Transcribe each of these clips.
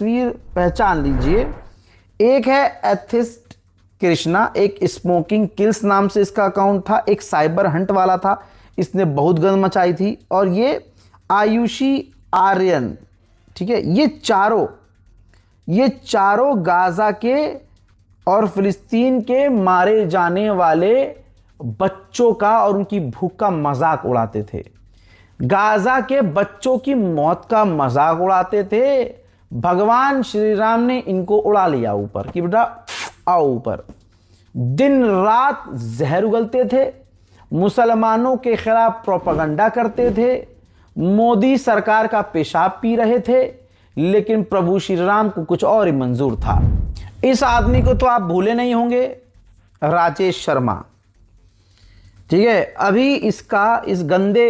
तस्वीर पहचान लीजिए। एक है एथिस्ट कृष्णा, एक स्मोकिंग किल्स नाम से इसका अकाउंट था, एक साइबर हंट वाला था, इसने बहुत गंद मचाई थी, और ये आयुषी आर्यन, ठीक है। ये चारों गाजा के और फिलिस्तीन के मारे जाने वाले बच्चों का और उनकी भूख का मजाक उड़ाते थे। गाजा के बच्चों की मौत का मजाक उड़ाते थे। भगवान श्री राम ने इनको उड़ा लिया ऊपर कि बेटा आओ ऊपर। दिन रात जहर उगलते थे, मुसलमानों के खिलाफ प्रोपेगेंडा करते थे, मोदी सरकार का पेशाब पी रहे थे, लेकिन प्रभु श्री राम को कुछ और ही मंजूर था। इस आदमी को तो आप भूले नहीं होंगे, राजेश शर्मा, ठीक है। अभी इसका इस गंदे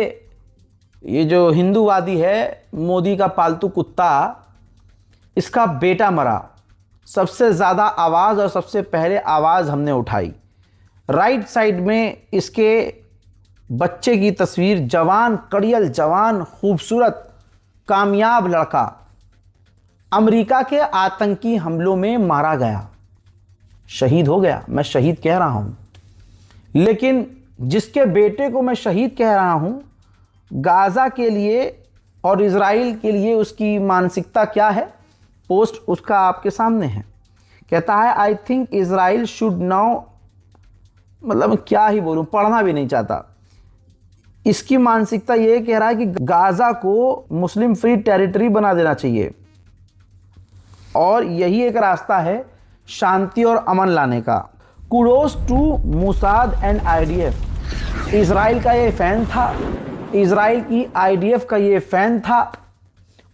ये जो हिंदूवादी है, मोदी का पालतू कुत्ता, इसका बेटा मरा। सबसे ज़्यादा आवाज़ और सबसे पहले आवाज़ हमने उठाई। राइट साइड में इसके बच्चे की तस्वीर, जवान, कड़ियल जवान, खूबसूरत, कामयाब लड़का, अमेरिका के आतंकी हमलों में मारा गया, शहीद हो गया। मैं शहीद कह रहा हूं, लेकिन जिसके बेटे को मैं शहीद कह रहा हूं, गाजा के लिए और इजराइल के लिए उसकी मानसिकता क्या है, पोस्ट उसका आपके सामने है। कहता है I think Israel should now, मतलब क्या ही बोलूं, पढ़ना भी नहीं चाहता। इसकी मानसिकता ये कह रहा है कि गाजा को मुस्लिम फ्री टेरिटरी बना देना चाहिए, और यही एक रास्ता है शांति और अमन लाने का। Kudos to Mossad and IDF. Israel का ये फैन था, इजराइल की आईडीएफ का ये फैन था,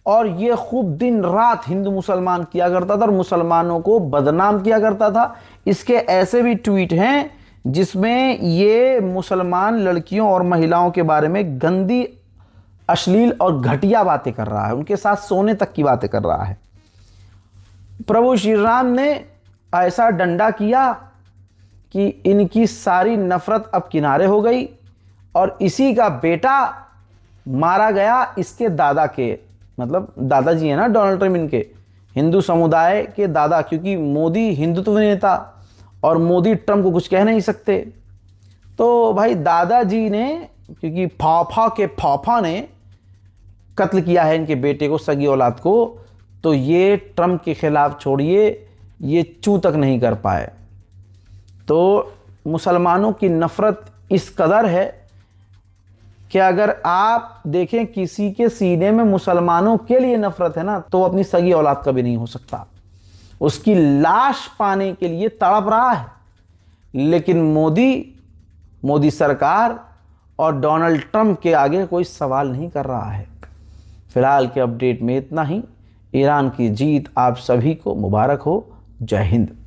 और ये खूब दिन रात हिंदू मुसलमान किया करता था और मुसलमानों को बदनाम किया करता था। इसके ऐसे भी ट्वीट हैं जिसमें ये मुसलमान लड़कियों और महिलाओं के बारे में गंदी, अश्लील और घटिया बातें कर रहा है, उनके साथ सोने तक की बातें कर रहा है। प्रभु श्री राम ने ऐसा डंडा किया कि इनकी सारी नफरत अब किनारे हो गई, और इसी का बेटा मारा गया इसके दादा के, मतलब दादाजी है ना डोनाल्ड ट्रम्प, इनके हिंदू समुदाय के दादा, क्योंकि मोदी हिंदुत्व नेता और मोदी ट्रम्प को कुछ कह नहीं सकते। तो भाई दादाजी ने, क्योंकि फाफा के फाफा ने कत्ल किया है इनके बेटे को, सगी औलाद को, तो ये ट्रम्प के खिलाफ छोड़िए, ये चू तक नहीं कर पाए। तो मुसलमानों की नफरत इस कदर है कि अगर आप देखें किसी के सीने में मुसलमानों के लिए नफरत है ना, तो अपनी सगी औलाद का भी नहीं हो सकता। उसकी लाश पाने के लिए तड़प रहा है। लेकिन मोदी सरकार और डोनाल्ड ट्रंप के आगे कोई सवाल नहीं कर रहा है। फिलहाल के अपडेट में इतना ही। ईरान की जीत आप सभी को मुबारक हो। जय हिंद।